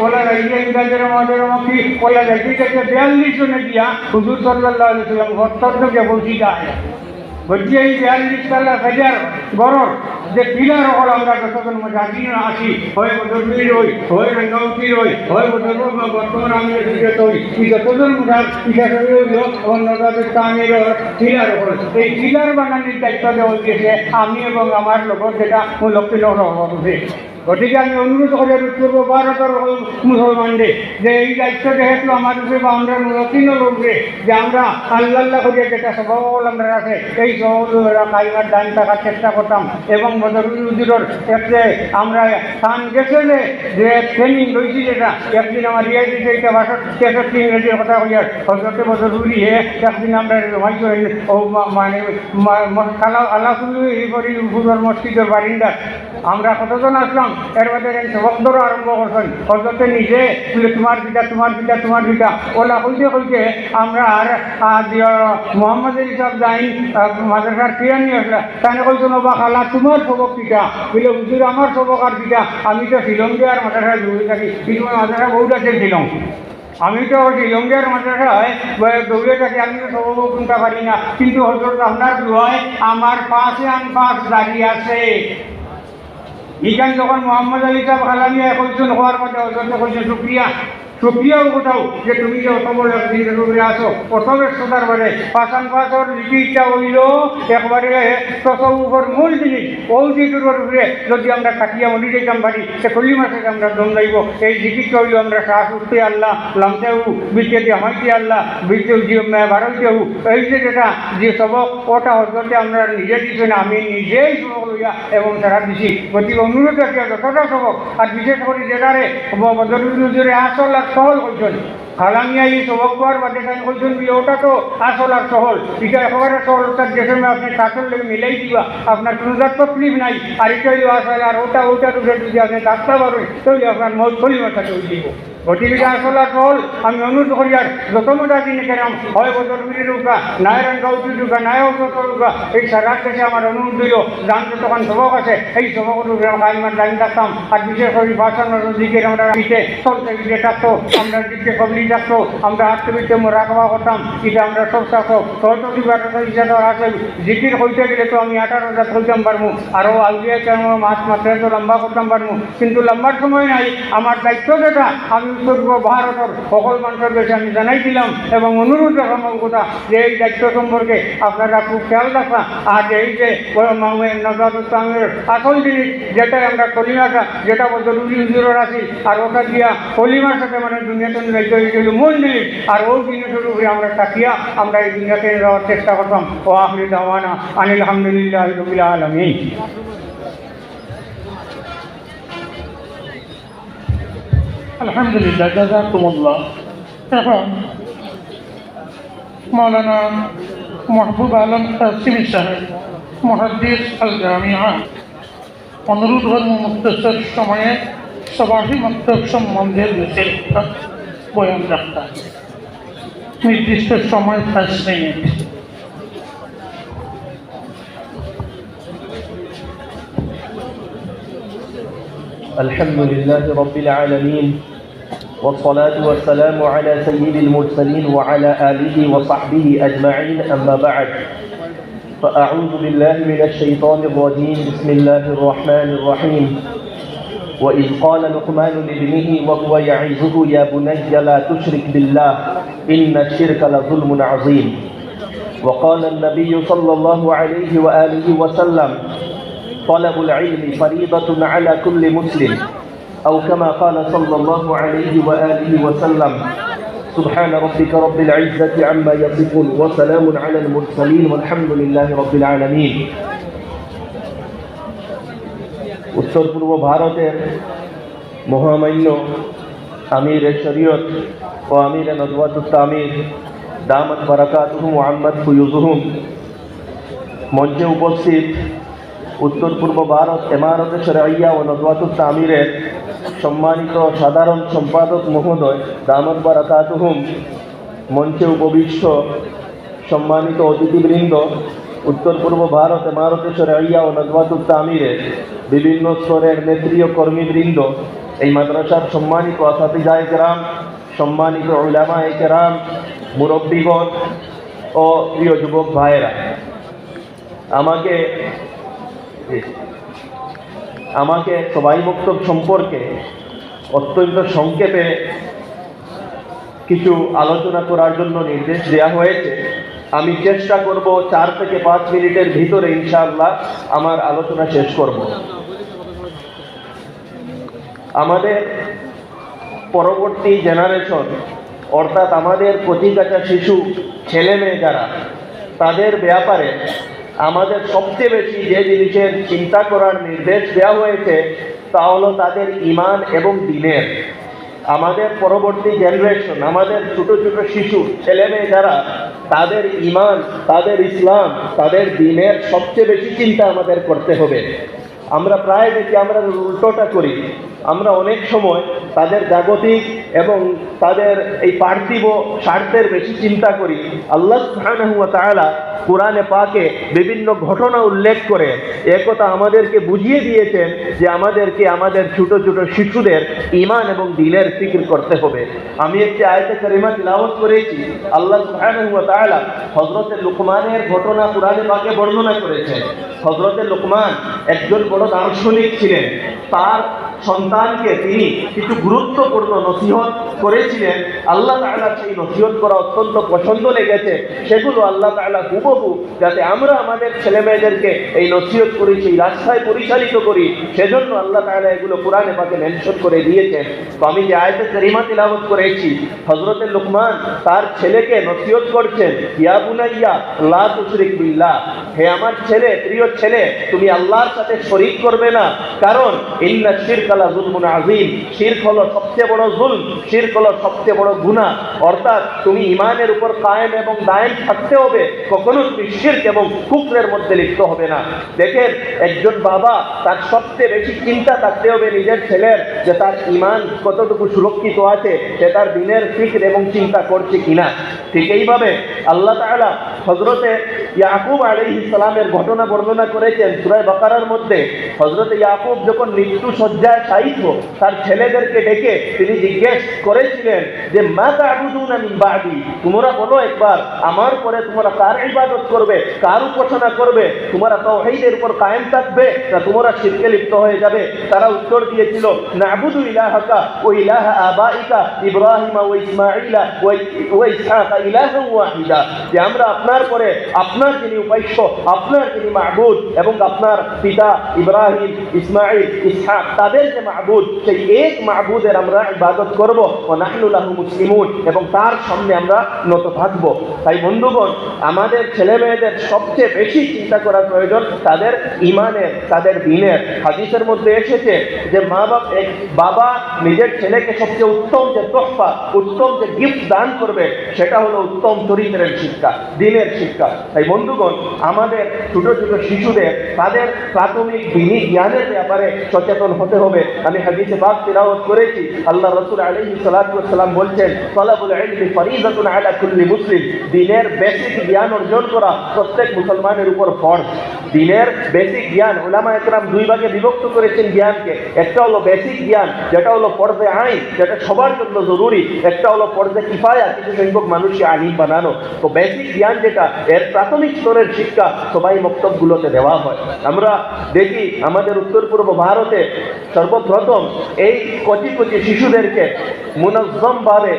OLA Raiya ইন্দাজের আমাদের কি OLA রাইতে থেকে 42 জনে গিয়া হুজুর সাল্লাল্লাহু আলাইহি ওয়াসাল্লাম হত্তরকে বসি যায় বলছি এই 42,000 গরর যে পিলার হল আমরা যতজন মজাদিন আসি হয় বদরবির হয় রঙ্গাউটির হয় বদর বর্তমান আমি এই যতজন নজাদের তামির পিলার হল এই পিলার বানানোর দায়িত্ব দেওয়া দিয়েছে আমি এবং আমার লোক যেটা লক্ষ্মী গতিকে আমি অনুরোধ করে পূর্ব ভারতের মুসলমানদের যে এই দায়িত্ব যেহেতু আমার উপরে বা আমরা নতুন লোকরে যে আমরা আল্লাহ করিয়া যেটা সবল আমরা আছে এই সবলরা কাইমার দান থাকার চেষ্টা করতাম এবং বদরুজুরের ক্ষেত্রে আমরা স্থান গেছে যে ট্রেনিং রয়েছি যেটা একদিন আমার রিয়াই দিতে এইটা 63 ইংরেজির কথা হইয়ার হজরতে বদরুরি একদিন আমরা ও মানে আল্লাহ করি উপর মসজিদের বারিন্দা আমরা কতজন আসলাম এর মধ্যে সবক আরম্ভ করছেন হজরতে নিজে বলে তোমার পিতা ওলা হইতে আমরা আর মোহাম্মদ আলী সাহেব যাই মাদ্রাসার ক্রিয়া নিয়ে আসলা তাই কইতো নবা খালা তোমার সবক পিতা বলে হুজুর আমার সবক আর পিতা আমি তো শিলংগে আর মাদ্রাসায় দৌড়ে থাকি কিন্তু মাদ্রাসা বহুত আছে শিলং আমি তো শিলংয়ের মাদ্রাসায় দৌড়ে থাকি আমি তো সবক শুনতে পারি না কিন্তু হজরত আপনার দোয়ায় আমার পাশে দাঁড়িয়ে আছে ইখান যখন মোহাম্মদ আলী সাহেব খালামিয়া কইছেন হওয়ার মধ্যে হজরতে কইছেন সুপ্রিয়াও কোথাও যে তুমি যে অত বড় আসো অত ব্যস্ততার বারে পাশান পাশর লিপিটা হইল একবারে তসৌফর মূল জিনিস ওই জিনিসের উপরে যদি আমরা কাটিয়া মনি যেতাম পারি সে কলি মাসে আমরা দম যাইব এই জিকিরটা হইল আমরা শ্বাস উঠতে আল্লাহ লামতেও বিদ্যে আমাইতে আল্লাহ বিদ্যে ভারতেও এই যে যেটা যে সবক ওটা হজরতে আমরা নিজে দিচ্ছি না আমি নিজেই সবক লইয়া এবং তারা দিছি গতিকে অনুরোধ রাখিয়া যতটা সবক আর বিশেষ করে যেটারে বদরুজুরে আসল সহল করছেন খালামিয়া এই সবক পাওয়ার বাদে করছেন ওটা তো আসল আর সহল এটা একেবারে সহল তার যেখানে আপনি কাঠের লেগে মিলাই দিবা আপনার কোনো তকলিফ নাই আর এটা হইল আসল আর ওটার উপরে যদি আপনি থাকতে পারেন তাহলে আপনার মত পরিমাণটা তৈরি দিব গতিকে আসল আর সহল আমি অনুরোধ করি আর যত মোটা কিনে কেরাম হয় বদরবির রুকা নাই রঙ্গাউটির রুকা নাই রুকা এই সারার দেশে আমার অনুরোধ দিল জানতে তখন সবক আছে এই সবকের উপরে কাইমার লাইন থাকতাম আর বিশেষ করে ভাষানোর দিকে আমরা দিতে চলতে দিকে থাকতো আমরা দিকে কবলি থাকতো আমরা আত্মবিদ্যে রাখবা করতাম এটা আমরা সব থাকো সরস্বতী হিসাবে আছে জিকির হইতে গেলে তো আমি 18,000 হইতাম পারবো আরও আউলিয়া মাছ মাত্রায় তো লম্বা করতাম পারবো কিন্তু লম্বার সময় নাই আমার দায়িত্ব যেটা আমি উত্তর ভারতের সকল মানুষের দেশে আমি জানাই দিলাম এবং অনুরোধ রাখার কথা যে এই দায়িত্ব সম্পর্কে আপনারা খুব খেয়াল রাখা আর এই যে নজরুলের আসল জিনিস যেটাই আমরা কলিমাটা যেটা বদরুজুরের আছি আর ওটা দিয়া কলিমার সাথে মানে দুনিয়াতে রাইতে মূল জিনিস আর ওই জিনিসের উপরে আমরা তাকিয়া আমরা এই দুনিয়াতে যাওয়ার চেষ্টা করতাম ও আখরি দাওয়ানা আনিল আলহামদুলিল্লাহি রাব্বিল আলামিন। আলহামদুলিল্লাহ জাযাকুমুল্লাহ। এখন মৌলানা মাহবুব আলম কাসিমি সাহেব মুহাদ্দিস আল জামিয়া অনুরোধ ধর্ম মুক্তসর সময়ে সবাহি মক্তব সম্বন্ধে দেশের বয়ান রাখতা নির্দিষ্ট সময় 5 মিনিট। الحمد لله رب العالمين والصلاة والسلام على سيد المرسلين وعلى آله وصحبه أجمعين أما بعد فأعوذ بالله من الشيطان الرجيم بسم الله الرحمن الرحيم وإذ قال لقمان لابنه وهو يعظه يا بني لا تشرك بالله إن الشرك لظلم عظيم وقال النبي صلى الله عليه وآله وسلم طلب العلم فريضة على كل مسلم أو كما قال صلى الله عليه وآله وسلم سبحان ربك رب العزة عما يصفون وسلام على المرسلين والحمد لله رب العالمين। উত্তর পূর্ব ভারতের মহামান্য আমির শরীয়ত ও আমির নদওয়াতুত তামির দামাত বারাকাতুহুম ওয়া আম্মাত ফুয়ুজুহুম মঞ্চে উপস্থিত উত্তর পূর্ব ভারত ইমারতে শরঈয়া ও নদওয়াতুত তামিরের সম্মানিত সাধারণ সম্পাদক মহোদয় দামাত বারাকাতুহুম মঞ্চে উপবিষ্ট সম্মানিত অতিথিবৃন্দ উত্তর পূর্ব ভারত ইমারতে শরঈয়া ও নদওয়াতুত তামিরের বিভিন্ন স্তরের নেত্রী ও কর্মীবৃন্দ এই মাদ্রাসার সম্মানিত আসাতিজায়ে কেরাম, সম্মানিত উলামায়ে কেরাম, মুরব্বীগণ ও প্রিয় যুবক ভাইয়েরা, আমাকে সবাই বক্তব্য সম্পর্কে অত্যন্ত সংক্ষেপে কিছু আলোচনা করার জন্য নির্দেশ দেওয়া হয়েছে। আমি চেষ্টা করব 4 থেকে 5 মিনিটের ভিতরে ইনশাআল্লাহ আমার আলোচনা শেষ করব। আমাদের পরবর্তী জেনারেশন, অর্থাৎ আমাদের কচিকাঁচা শিশু ছেলে মেয়ে যারা, তাদের ব্যাপারে আমাদের সবচেয়ে বেশি যে জিনিসের চিন্তা করার নির্দেশ দেওয়া হয়েছে তা হলো তাদের ঈমান এবং দ্বীনের। আমাদের পরবর্তী জেনারেশন, আমাদের ছোট ছোট শিশু ছেলে মেয়ে যারা, তাদের ঈমান, তাদের ইসলাম, তাদের দ্বীনের সবচেয়ে বেশি চিন্তা আমাদের করতে হবে। আমরা প্রায় দেখি আমরা উল্টোটা করি। আমরা অনেক সময় তাদের জাগতিক এবং তাদের এই পার্থিব স্বার্থের বেশি চিন্তা করি। আল্লাহ সুবহানাহু ওয়া তাআলা কোরআনে পাকে বিভিন্ন ঘটনা উল্লেখ করে একথা আমাদেরকে বুঝিয়ে দিয়েছেন যে আমাদেরকে আমাদের ছোট ছোট শিশুদের ঈমান এবং দ্বীনের ফিকির করতে হবে। আমি একটি আয়াতে কারিমা তিলাওয়াত করেছি। আল্লাহ সুবহানাহু ওয়া তাআলা হযরতে লুকমানের ঘটনা কোরআনে পাকে বর্ণনা করেছেন। হযরতে লুকমান একজন বড় দার্শনিক ছিলেন। তার সন্তানকে তিনি কিছু গুরুত্বপূর্ণ নসিহত করেছিলেন। আল্লাহ তাআলা সেই নসিহত করা অত্যন্ত পছন্দ লেগেছে। সেগুলো আল্লাহ তাআলা হুবহু যাতে আমরা আমাদের ছেলে মেয়েদেরকে এই নসিহত করি, সেই রাস্তায় পরিচালিত করি, সেজন্য আল্লাহ তাআলা এগুলো কোরআনে পাকে মেনশন করে দিয়েছেন। তো আমি যে আয়াতে কারিমা তিলাওয়াত করেছি, হযরতে লুকমান তার ছেলেকে নসিহত করছেন, ইয়া বুনাইয়া লা তুশরিক বিল্লাহ, হে আমার ছেলে, প্রিয় ছেলে, তুমি আল্লাহর সাথে শরীক করবে না, কারণ ইন্না শিরকা লা যুলমুন আযীম, শিরক হলো সবচেয়ে বড় জুলম, শিরক হলো সবচেয়ে বড় গুনাহ। অর্থাৎ তুমি ঈমানের উপর কায়েম এবং দায়েম থাকতে হবে, কখনো তুমি শিরক এবং কুফরের মধ্যে লিপ্ত হবে না। দেখেন, একজন বাবা তার সবচেয়ে বেশি চিন্তা থাকতে হবে নিজের ছেলের যে তার ঈমান কতটুকু সুরক্ষিত আছে, সে তার দ্বীনের ফিকর এবং চিন্তা করছে কিনা। ঠিক এইভাবে আল্লাহ তাআলা হযরতে ইয়াকুব আলাইহিস সালামের ঘটনা বর্ণনা করেছেন সূরা বাকারার মধ্যে। হযরতে ইয়াকুব যখন মৃত্যু শয্যায় শায়িত, তার ছেলেদেরকে ডেকে তিনি জিজ্ঞেস করেছিলেন যে মা তা'বুদুনা মিন বা'দি, তোমরা বলো একবার আমার পরে তোমরা কার ইবাদত করবে, কার উপাসনা করবে, তোমরা তাওহীদের উপর কায়েম থাকবে না তোমরা শিরকে লিপ্ত হয়ে যাবে? তারা উত্তর দিয়েছিল, না'বুদু ইলাহাকা ওয়া ইলাহা আবাইকা ইব্রাহিম ওয়া ইসমাঈল ওয়া ইসহাক ইলাহান ওয়াহিদা, যে আমরা আপনার পরে আপনার যিনি উপাস্য, আপনার যিনি মাবুদ এবং আপনার পিতা ইব্রাহিম, ইসমাঈল, ইসহাক, তাদের যে মাবুদ, সেই এক মাবুদের আমরা ইবাদত করব, ওয়া নাহনু লাহু মুসলিমুন, এবং তার সামনে আমরা নত থাকব। তাই বন্ধুগণ, আমাদের ছেলে মেয়েদের সবচেয়ে বেশি চিন্তা করা প্রয়োজন তাদের ঈমানের, তাদের দ্বীনের। হাদিসের মধ্যে এসেছে যে বাবা নিজের ছেলেকে সবচেয়ে উত্তম যে তোহফা, উত্তম যে গিফট দান করবে, সেটা হলো উত্তম চরিত্রের শিক্ষা, দ্বীনের শিক্ষা। তাই বন্ধুগণ, আমাদের ছোট ছোট শিশুদের তাদের প্রাথমিক দ্বীনি জ্ঞানের ব্যাপারে সচেতন হতে হবে। আমি হাদিসে পাক তিলাওয়াত করেছি, আল্লাহ রাসূল আলাইহিস সালাতু ওয়াস সালাম বলছেন, তালাবুল ইলমি ফরিজাতুন আলা কুল্লি মুসলিম, দ্বীনের বেসিক জ্ঞান অর্জন করা প্রত্যেক মুসলমানের উপর ফরজ। দ্বীনের বেসিক জ্ঞান উলামায়ে কেরাম দুই ভাগে বিভক্ত করেছেন জ্ঞানকে। একটা হলো বেসিক জ্ঞান, যেটা হলো ফরজে আইন, যেটা সবার জন্য জরুরি। একটা হলো ফরজে কিফায়া, কিছু সংখ্যক মানুষকে আলিম বানানো। তো বেসিক জ্ঞান যেটা, এর প্রাথমিক স্তরের শিক্ষা সবাই মক্তবগুলোতে দেওয়া হয়। আমরা দেখি আমাদের উত্তর পূর্ব ভারতে সর্বপ্রথম এই কচি কচি শিশুদেরকে মুনজ্জমভাবে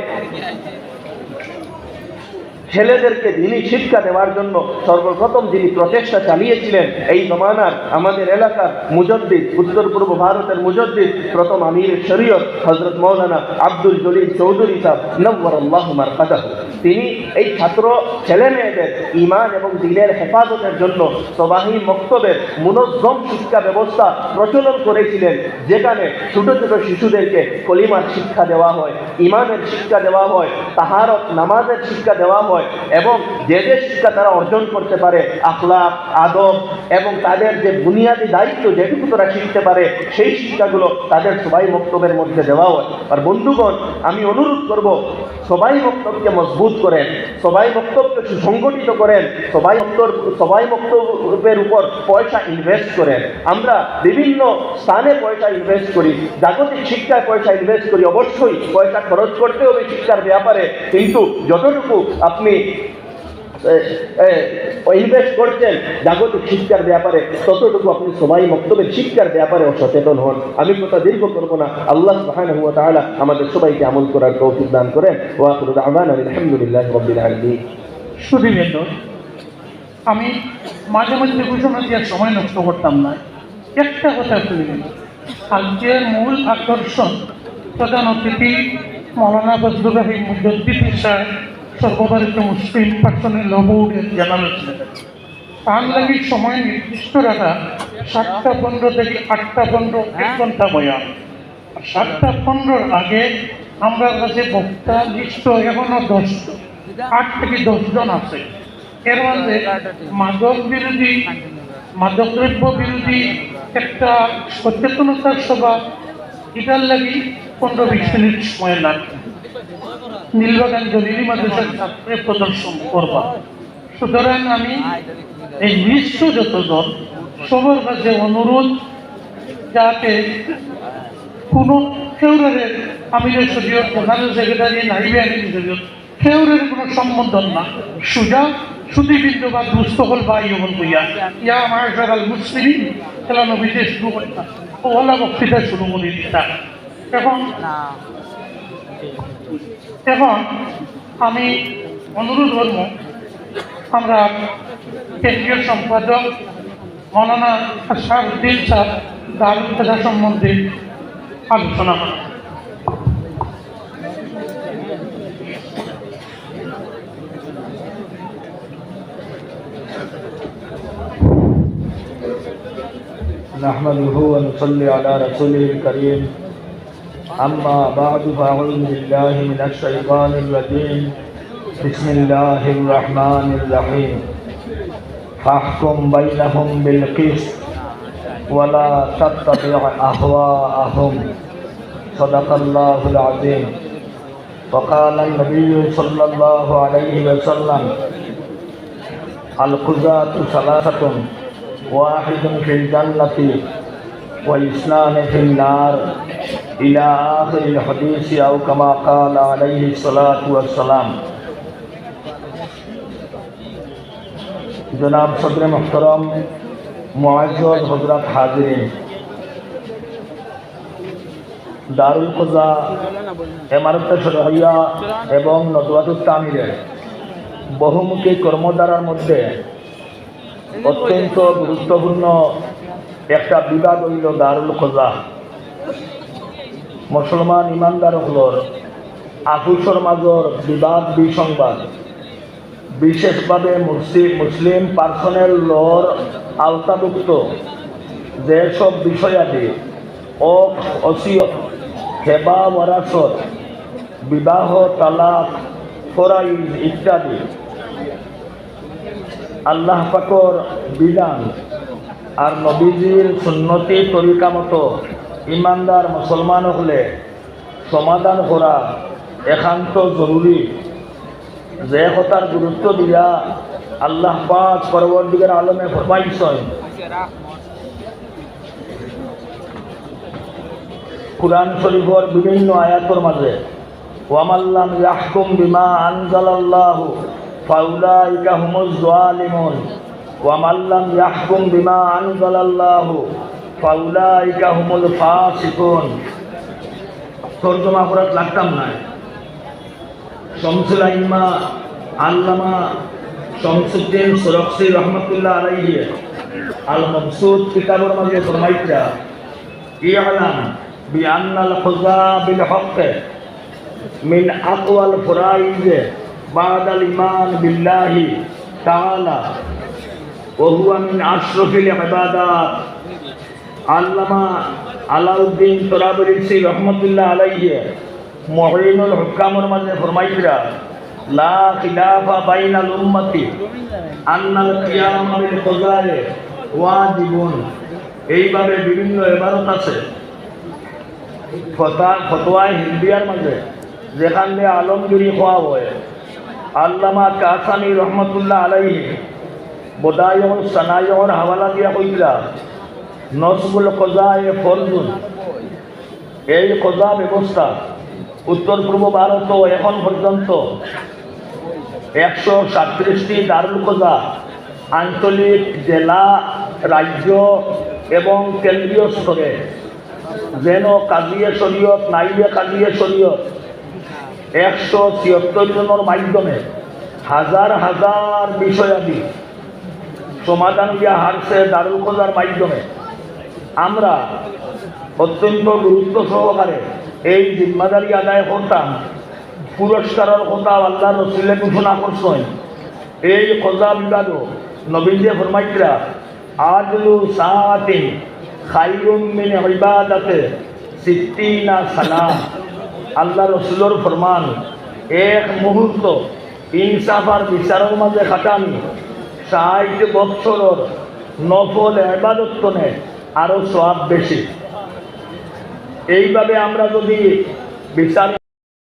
ছেলেদেরকে দ্বীনি শিক্ষা দেওয়ার জন্য সর্বপ্রথম যিনি প্রচেষ্টা চালিয়েছিলেন এই জমানার আমাদের এলাকার মুজাদ্দিদ, উত্তর পূর্ব ভারতের মুজাদ্দিদ, প্রথম আমির শরীয়ত হযরত মাওলানা আব্দুল জলিল চৌধুরী সাহেব নওয়ারাল্লাহু মারকাদাহু। তিনি এই ছাত্র ছেলে মেয়েদের ঈমান এবং দ্বীনের হেফাজতের জন্য সবাহি মক্তবের মুনজ্জম শিক্ষা ব্যবস্থা প্রচলন করেছিলেন, যেখানে ছোট ছোট শিশুদেরকে কলিমার শিক্ষা দেওয়া হয়, ঈমানের শিক্ষা দেওয়া হয়, তাহারত নামাজের শিক্ষা দেওয়া হয়, হয় এবং যে যে শিক্ষা তারা অর্জন করতে পারে, আখলাক, আদব এবং তাদের যে বুনিয়াদী দায়িত্ব যেটুকু তারা শিখতে পারে, সেই শিক্ষাগুলো তাদের সবাই বক্তব্যের মধ্যে দেওয়া হয়। আর বন্ধুগণ, আমি অনুরোধ করব, সবাই বক্তব্যকে মজবুত করেন, সবাই বক্তব্যকে সুসংগঠিত করেন, সবাই বক্তব্যের উপর পয়সা ইনভেস্ট করেন। আমরা বিভিন্ন স্থানে পয়সা ইনভেস্ট করি, জাগতিক শিক্ষায় পয়সা ইনভেস্ট করি, অবশ্যই পয়সা খরচ করতে হবে শিক্ষার ব্যাপারে, কিন্তু যতটুকু আপনি ইনভেস্ট করছেন জাগতিক শিক্ষার ব্যাপারে, ততটুকু আপনি সবাই বক্তব্যের শিক্ষার ব্যাপারে সচেতন হন। আমি কথা দীর্ঘ করব না। আল্লাহ সুবহানাহু ওয়া তাআলা আমাদের সবাইকে আমল করার তৌফিক দান করেন। ওয়া আখিরু দাওয়ানা আলহামদুলিল্লাহি রাব্বিল আলামিন। শুধুমাত্র আমি মাঝে মাঝে ঘোষণা দেওয়ার সময় নষ্ট করতাম না, একটা কথা বলি। আজকের মূল আকর্ষণ প্রধান অতিথি মৌলানা ফজলুর রহিম মুজাদ্দিদি সাহেব, সর্বভারতীয় মুসলিম পার্সোনাল ল বোর্ডের জেনারেল সেক্রেটারি। তার লাগে সময় নির্দিষ্ট রাখা 7:15 থেকে 8:15, 1 ঘন্টা বয়ান। 7:15 আগে আমরা কাছে বক্তা লিস্ট এখনো 8 থেকে 10 জন আছে। এর মধ্যে মাদকদ্রব্য বিরোধী একটা সচেতনতার সভা, এটার লাগি 15-20 মিনিট সময় লাগবে। নীলবাগান জলিলি মাদ্রাসার ছাত্রে প্রদর্শন করবা। সুতরাং আমি এই নিঃস্ব যতজন সবার কাছে অনুরোধ, যাতে কোনো কেউরের আমিরের শরীয়ত, জেনারেল সেক্রেটারি, নাইবে আমির শরীয়ত, কেউরের কোনো সম্বোধন না, সুজা সুদীবিন্দু বা দুস্থ হল বা ইয়ন কইয়া ইয়া আমার সকাল মুসলিম খেলানো বিদেশ শুরু করতাম, ওলা বক্তৃতা শুরু করে দিতাম। এখন আমি অনুরোধ করব, আমরা কেন্দ্রীয় সম্পাদক মৌলানা আশরাফুদ্দিন স্যার দারুল পেশা সম্বন্ধে আলোচনা করেন। نحمده ونصلي على رسوله الكريم أما بعد فأعوذ بالله من الشيطان الرجيم بسم الله الرحمن الرحيم فاحكم بينهم بالقسط ولا تتبع أهواءهم صدق الله العظيم وقال النبي صلى الله عليه وسلم القضاة ثلاثة واحد في الجنة واثنان في النار إلى آخر الحديث أو كما قال عليه الصلاة والسلام। जनाब सदर मोहतरम मुआज़्ज़ज़ हज़रत हाज़िरीन, दारुल क़ज़ा इमारत शरइया এবং নদওয়াতুত তামিরের বহুমুখী কর্মধারার মধ্যে অত্যন্ত গুরুত্বপূর্ণ একটা বিভাগ হইল দারুল क़ज़া। মুসলমান ইমানদার হলর আকুশর মাজর বিবাদ বিসংবাদ, বিশেষভাবে মুসলিম পার্সোনেল লর আওতাভুক্ত যেসব বিষয়াদি অসিয়ত, হেবা ওয়ারাসত, বিবাহ, তালাক, ফরাইজ ইত্যাদি আল্লাহ পাকর বিধান আর নবীজির সুন্নতি তরিকা মতো ইমানদার মুসলমান হলে সমাধান করা একান্ত জরুরি। যে কথার গুরুত্ব দিয়া আল্লাহ পাক পরবর্তীকার আলমে ফরমাইছেন, কুরআন শরীফের বিভিন্ন আয়াতের মাঝে ওয়ামাল্লাম ইয়াহকুম বিমা আনজালাল্লাহু ফাউলাইকা হুমুজ যালিমুন ওয়ামাল্লাম ইয়াহকুম বিমা আনজালাল্লাহু ফাউলাইকা হুমুল ফাসিকুন। তরজমা করাত লাগতাম না। শামসুল আইম্মা আল্লামা শামসুদ্দিন সুরখসি রহমাতুল্লাহ আলাইহি আল মবসুত কিতাবের মাঝে ফরমাইতা, ইয়ালাম বিআন্নাল क़ज़া বিল হক মিন আকওয়াল ফরাইজ বাদাল ঈমান বিল্লাহি তাআলা ওয়া হুয়া মিন আশরাফিল ইবাদাত। আল্লামা আলাউদ্দিন তরাবরিসি রহমাতুল্লাহ আলাইহি মুঈনুল হুকামের মাঝে ফরমাইরা, লা খিলাফা বাইনাল উম্মতি আন্নাল কিয়াম বিল কযায়ে ওয়াজিবুন। এইভাবে বিভিন্ন ইবারত আছে ফতোয়ায় হিন্দিয়ার মাঝে, যেখানে আলমগিরি হওয়া হয়। আল্লামা কাসানি রহমতুল্লাহ আলাইহি বদায়র সানায়র হাওয়ালা দিয়া কইলা নসবুল কযায়ে ফরজুন। এই কজা ব্যবস্থা উত্তর পূর্ব ভারত এখন পর্যন্ত 137টি দারুল কজা আঞ্চলিক, জেলা, রাজ্য এবং কেন্দ্রীয় স্তরে যেন কাজিয়ে শরীয়ত, নাইবে কাজিয়ে শরীয়ত 176 জনের মাধ্যমে হাজার হাজার বিষয়াদি সমাধান দিয়া হারছে দারুল কজার মাধ্যমে। আমরা অত্যন্ত গুরুত্ব সহকারে এই জিম্মাদারি আদায় করতাম। পুরস্কারের কথা আল্লাহ রসুলে ঘোষণা করছেন। এই কজা বিবাদও নবীজে ফরমাইতরা আজলু সাআতিন খায়রুম মিন ইবাদাতে সিত্তিনা সানা। আল্লাহ রসুলের ফরমান, এক মুহূর্ত ইনসাফ আর বিচারের মাঝে খাটানি 60 বছরের নফল ইবাদত তনে আরো সওয়াব বেশি। এইভাবে আমরা যদি বিচার